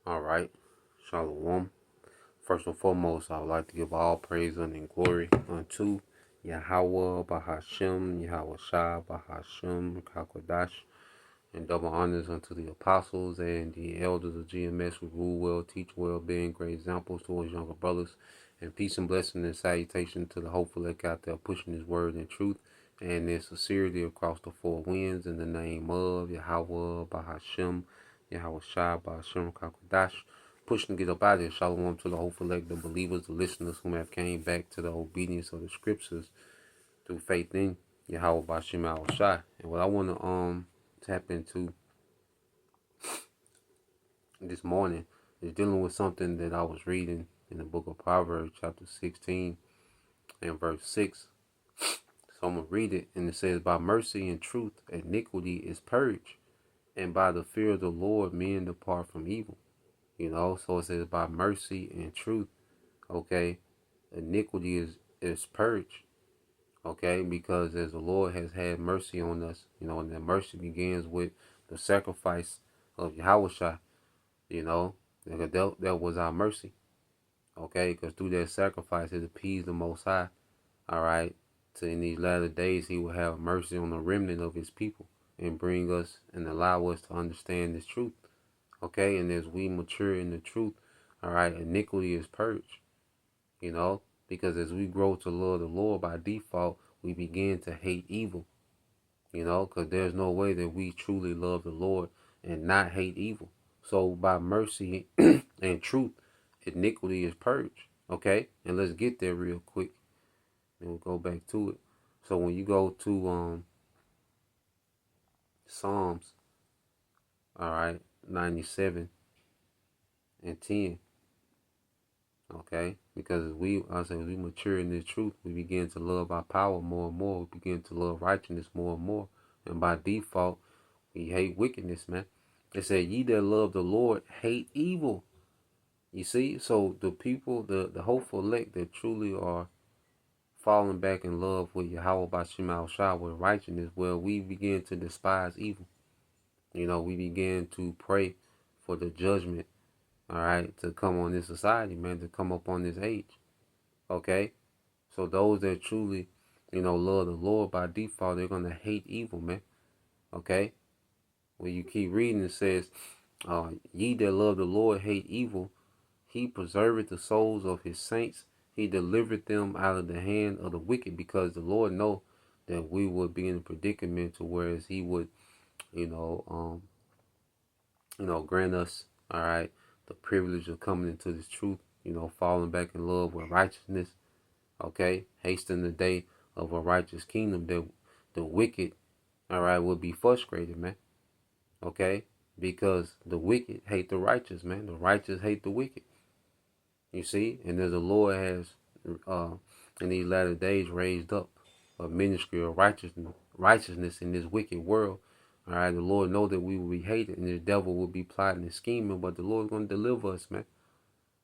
All right. Shalom. First and foremost, I would like to give all praise and glory unto Yahweh Bahashem, Yahweh Shah Bahashem, Kakodash, and double honors unto the apostles and the elders of GMS who rule well, teach well, being great examples towards younger brothers. And peace and blessing and salutation to the hopeful elect out there pushing his word and truth and their sincerity across the four winds in the name of Yahweh Bahashem, Yahweh Shah Bahashem Kakodash. Pushing to get up out of here. Shalom to the hopeful elect, the believers, the listeners who have came back to the obedience of the scriptures through faith in Yahweh Bahashem Yahweh Shah. And what I want to tap into this morning is dealing with something that I was reading in the book of Proverbs, chapter 16 and verse 6. So I'm going to read it, and it says, by mercy and truth, iniquity is purged, and by the fear of the Lord, men depart from evil. So it says, by mercy and truth, okay, iniquity is purged, okay, because as the Lord has had mercy on us, and that mercy begins with the sacrifice of Yahushua, that was our mercy, okay, because through that sacrifice it appeased the Most High, all right, to in these latter days he will have mercy on the remnant of his people and bring us and allow us to understand this truth, okay, and as we mature in the truth, all right, iniquity is purged, because as we grow to love the Lord by default, we begin to hate evil, because there's no way that we truly love the Lord and not hate evil. So by mercy and truth, iniquity is purged, okay? And let's get there real quick, and we'll go back to it. So when you go to Psalms, all right, 97 and 10, okay? Because as we mature in this truth, we begin to love our power more and more. We begin to love righteousness more and more. And by default, we hate wickedness, man. It said, ye that love the Lord hate evil. You see? So the people, the hopeful elect that truly are falling back in love with Yahweh Bashim al-Shah with righteousness, well, we begin to despise evil. We begin to pray for the judgment, all right, to come on this society, man, to come up on this age. Okay? So those that truly, love the Lord by default, they're going to hate evil, man. Okay? When you keep reading, it says, ye that love the Lord hate evil. He preserveth the souls of his saints. He delivered them out of the hand of the wicked, because the Lord know that we would be in a predicament to whereas he would, grant us, all right, the privilege of coming into this truth, falling back in love with righteousness, okay, hasten the day of a righteous kingdom that the wicked, all right, will be frustrated, man, okay, because the wicked hate the righteous, man. The righteous hate the wicked. You see, and as the Lord has, in these latter days, raised up a ministry of righteousness in this wicked world. All right, the Lord know that we will be hated, and the devil will be plotting and scheming, but the Lord's going to deliver us, man.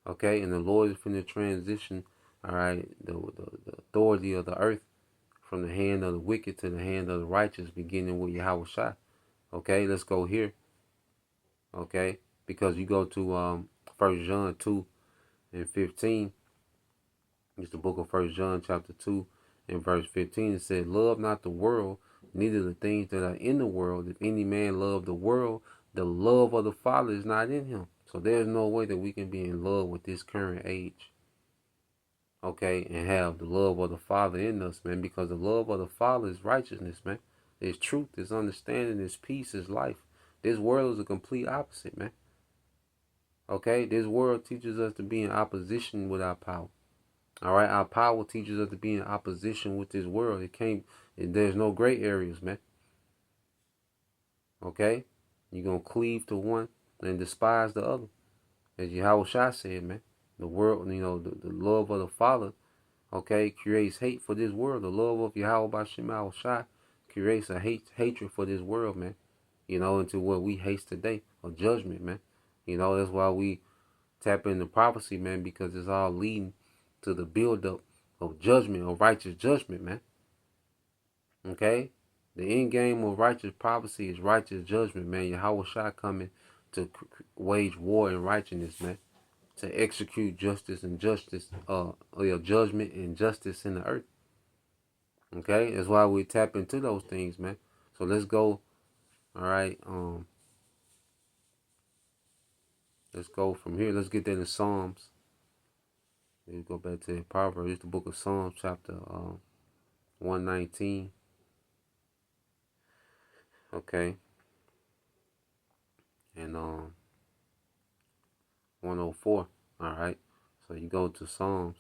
Okay, and the Lord is going to transition, all right, the authority of the earth from the hand of the wicked to the hand of the righteous, beginning with Yahweh Shai. Okay, let's go here. Okay, because you go to 1 John 2 and 15. It's the book of 1 John chapter 2 and verse 15. It said, love not the world, neither the things that are in the world. If any man love the world, the love of the Father is not in him. So there's no way that we can be in love with this current age, okay, and have the love of the Father in us, man, because the love of the Father is righteousness, man. It's truth, it's understanding, it's peace, it's life. This world is a complete opposite, man. Okay, this world teaches us to be in opposition with our power. All right, our power teaches us to be in opposition with this world. There's no gray areas, man. Okay, you're gonna cleave to one and despise the other, as Yahweh Shai said, man. The world, the love of the Father, okay, creates hate for this world. The love of Yahweh Bashim Shai creates a hatred for this world, man. Into what we hate today, or judgment, man. That's why we tap into prophecy, man, because it's all leading to the build-up of judgment, of righteous judgment, man. Okay? The end game of righteous prophecy is righteous judgment, man. Yahweh Shai coming to wage war in righteousness, man. To execute justice and judgment and justice in the earth. Okay, that's why we tap into those things, man. So let's go. All right, let's go from here. Let's get into Psalms. Let's go back to Proverbs. It's the book of Psalms, chapter 119. Okay, and 104. All right, so you go to Psalms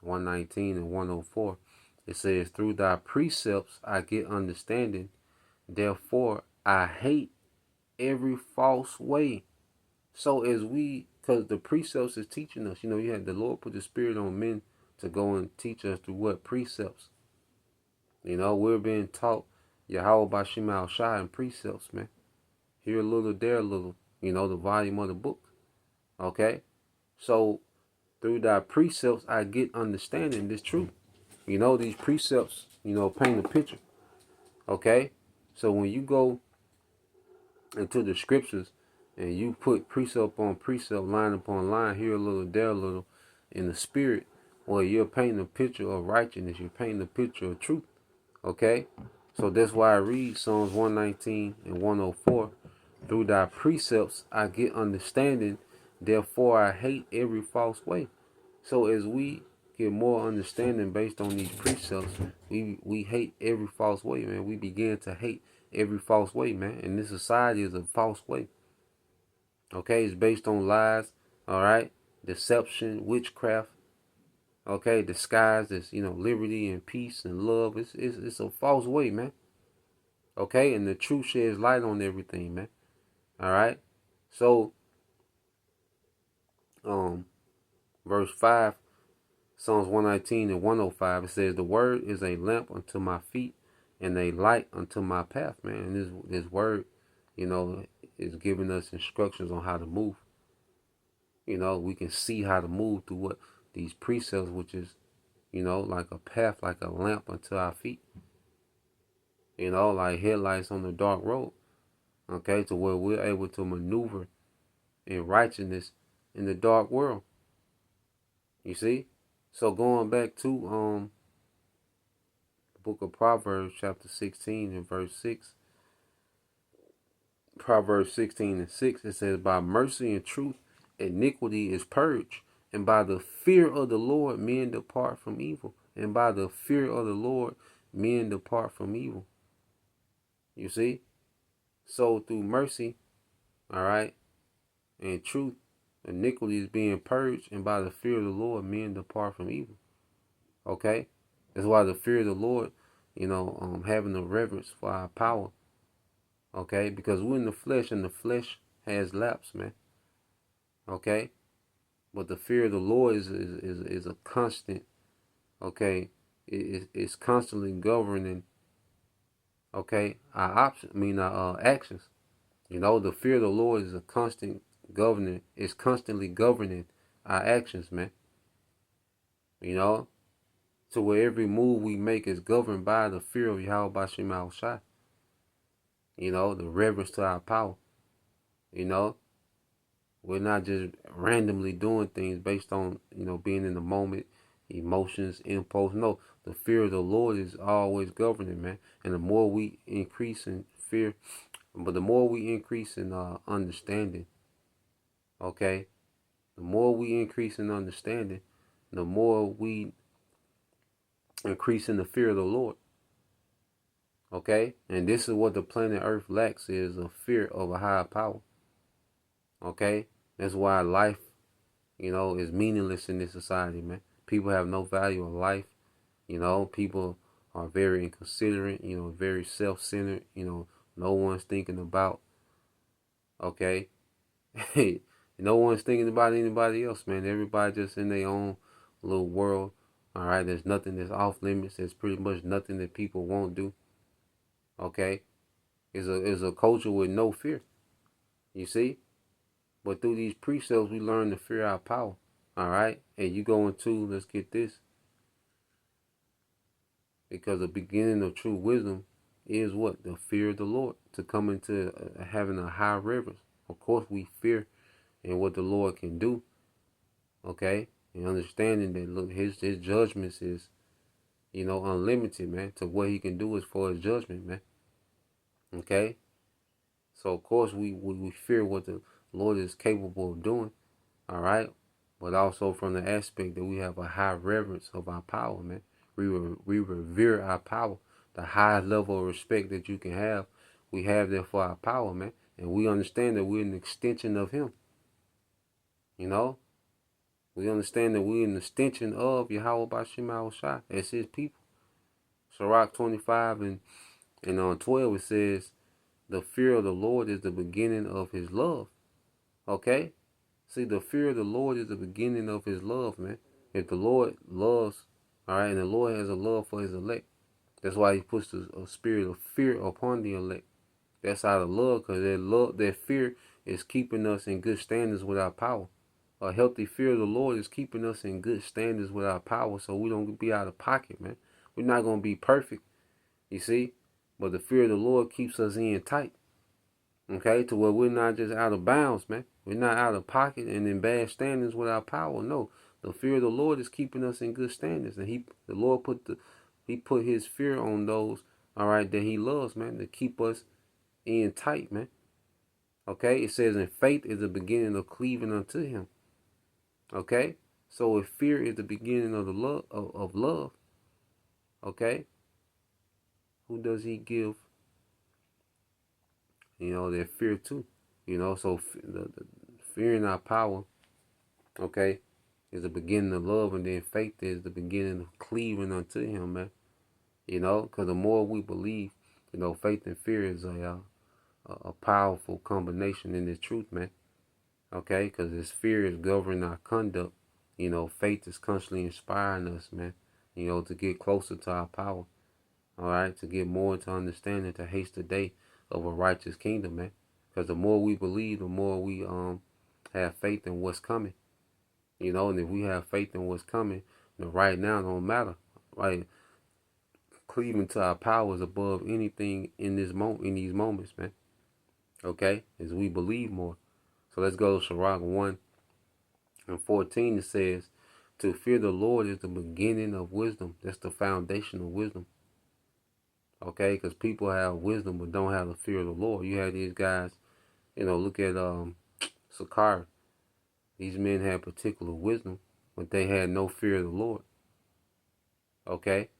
119 and 104. It says, "Through thy precepts I get understanding. Therefore I hate every false way." So because the precepts is teaching us, you had the Lord put the Spirit on men to go and teach us through what precepts. We're being taught Yahweh Bashim Al Shai and precepts, man. Here a little, there a little. The volume of the book. Okay, so through thy precepts I get understanding this truth. These precepts, paint a picture. Okay, so when you go into the scriptures and you put precept on precept, line upon line, here a little, there a little, in the spirit, well, you're painting a picture of righteousness. You're painting a picture of truth. Okay, so that's why I read Psalms 119 and 104. Through thy precepts I get understanding. Therefore I hate every false way. So as we get more understanding based on these precepts, we hate every false way, man. We begin to hate every false way, man. And this society is a false way. Okay, it's based on lies, all right, deception, witchcraft. Okay, disguised as liberty and peace and love. It's a false way, man. Okay, and the truth sheds light on everything, man. All right, so verse 5, Psalms 119 and 105, it says, "The word is a lamp unto my feet and a light unto my path," man. And this word, is giving us instructions on how to move. We can see how to move through what these precepts, which is, like a path, like a lamp unto our feet. Like headlights on the dark road. Okay, to where we're able to maneuver in righteousness in the dark world. You see? So going back to the book of Proverbs, chapter 16 and verse 6. Proverbs 16 and 6, it says, "By mercy and truth iniquity is purged, and by the fear of the Lord men depart from evil." And by the fear of the Lord men depart from evil. You see? So through mercy, all right, and truth, iniquity is being purged, and by the fear of the Lord men depart from evil. Okay? That's why the fear of the Lord, having a reverence for our power. Okay? Because we're in the flesh, and the flesh has lapse, man. Okay? But the fear of the Lord is a constant, okay? It's constantly governing, okay, our actions. The fear of the Lord is a constant governing. It's constantly governing our actions, man. To where every move we make is governed by the fear of Yahweh Bashim Al Shai. The reverence to our power. We're not just randomly doing things based on, being in the moment, emotions, impulse. No, the fear of the Lord is always governing, man. And the more we increase in fear, but the more we increase in understanding, okay, the more we increase in understanding, the more we increase in the fear of the Lord. Okay? And this is what the planet Earth lacks, is a fear of a higher power. Okay? That's why life, is meaningless in this society, man. People have no value of life. People are very inconsiderate, very self-centered, no one's thinking about, okay? No one's thinking about anybody else, man. Everybody just in their own little world. All right, there's nothing that's off limits. There's pretty much nothing that people won't do. Okay, it's a culture with no fear. You see, but through these precepts, we learn to fear our power. All right, and you go into, let's get this, because the beginning of true wisdom is what? The fear of the Lord, to come into having a high reverence Of course, we fear in what the Lord can do. Okay, and understanding that look, his judgments is, unlimited, man, to what he can do as far as judgment, man. Okay, so of course we fear what the Lord is capable of doing. All right, but also from the aspect that we have a high reverence of our power, man. We revere our power. The highest level of respect that you can have, we have there for our power, man. And we understand that we're an extension of Him. You know, we understand that we're an extension of Yahweh Bashim Shai as His people. Sirach 25 and on 12 it says, the fear of the Lord is the beginning of His love. Okay? See, the fear of the Lord is the beginning of His love, man. If the Lord loves, all right, and the Lord has a love for His elect, that's why He puts a spirit of fear upon the elect. That's out of love, because that fear is keeping us in good standards with our power. A healthy fear of the Lord is keeping us in good standards with our power, so we don't be out of pocket, man. We're not going to be perfect, you see, but the fear of the Lord keeps us in tight, okay, to where we're not just out of bounds, man. We're not out of pocket and in bad standings with our power. No, the fear of the Lord is keeping us in good standings, and the Lord put His fear on those, all right, that He loves, man, to keep us in tight, man. Okay, it says, in faith is the beginning of cleaving unto Him. Okay, so if fear is the beginning of the love, okay, who does He give, that fear to? So the fearing our power, okay, is the beginning of love, and then faith is the beginning of cleaving unto Him, man. Because the more we believe, faith and fear is a powerful combination in this truth, man. Okay, because this fear is governing our conduct. Faith is constantly inspiring us, man. To get closer to our power. All right, to get more into understanding, to haste the day of a righteous kingdom, man. Because the more we believe, the more we have faith in what's coming. And if we have faith in what's coming, right now don't matter, right? Cleaving to our powers above anything in these moments, man. Okay, as we believe more. So let's go to Sirach 1 and 14. It says, to fear the Lord is the beginning of wisdom. That's the foundation of wisdom. Okay, because people have wisdom but don't have the fear of the Lord. You have these guys, look at Sakari. These men had particular wisdom, but they had no fear of the Lord. Okay,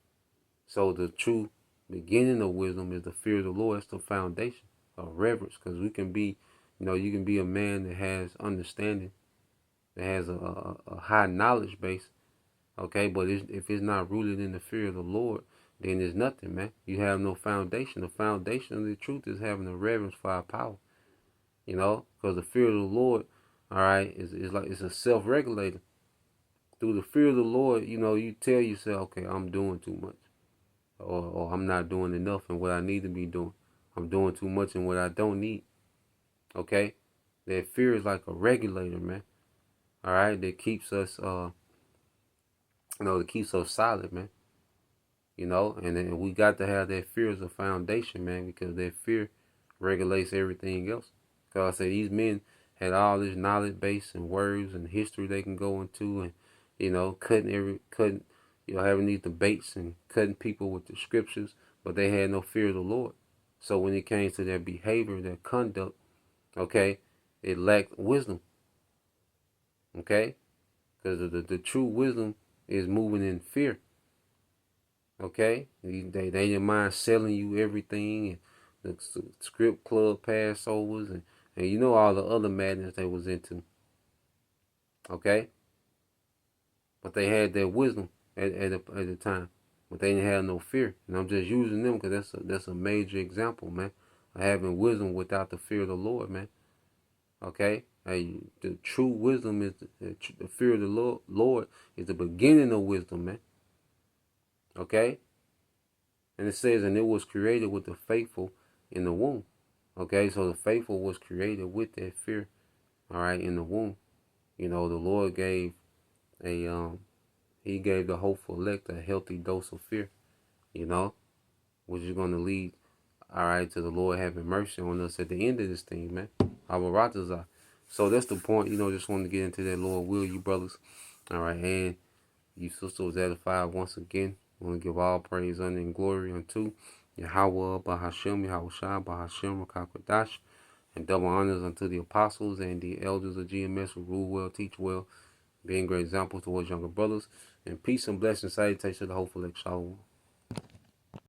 so the true beginning of wisdom is the fear of the Lord. It's the foundation of reverence, because we can be, you can be a man that has understanding, that has a high knowledge base, okay, but if it's not rooted in the fear of the Lord, then it's nothing, man. You have no foundation. The foundation of the truth is having a reverence for our power, because the fear of the Lord, all right, is like, it's a self-regulator. Through the fear of the Lord, you tell yourself, okay, I'm doing too much, or I'm not doing enough in what I need to be doing. I'm doing too much in what I don't need. Okay, that fear is like a regulator, man. All right, that keeps us, that keeps us solid, man. And then we got to have that fear as a foundation, man, because that fear regulates everything else. Because I say these men had all this knowledge base and words and history they can go into, and cutting, having these debates and cutting people with the scriptures, but they had no fear of the Lord. So when it came to their behavior, their conduct, okay, it lacked wisdom. Okay, because the true wisdom is moving in fear. Okay, they didn't mind selling you everything, and the script club Passovers, and all the other madness they was into. Okay, but they had that wisdom at the time, but they didn't have no fear. And I'm just using them because that's a major example, man, of having wisdom without the fear of the Lord, man. Okay, the true wisdom is the fear of the Lord is the beginning of wisdom, man. Okay. And it says, and it was created with the faithful in the womb. Okay, so the faithful was created with that fear, all right, in the womb. The Lord gave He gave the hopeful elect a healthy dose of fear, which is going to lead, all right, to the Lord having mercy on us at the end of this thing, man. Abaratazah. So that's the point, just wanted to get into that, Lord will, you brothers. All right, and you sister was edified once again. We want to give all praise, honor, and glory unto Yahweh, Bahashem, Yahushua, Bahashem, Rakakwadash, and double honors unto the apostles and the elders of GMS who rule well, teach well, being great examples towards younger brothers. And peace and blessing, salutation to the hopeful Shalom.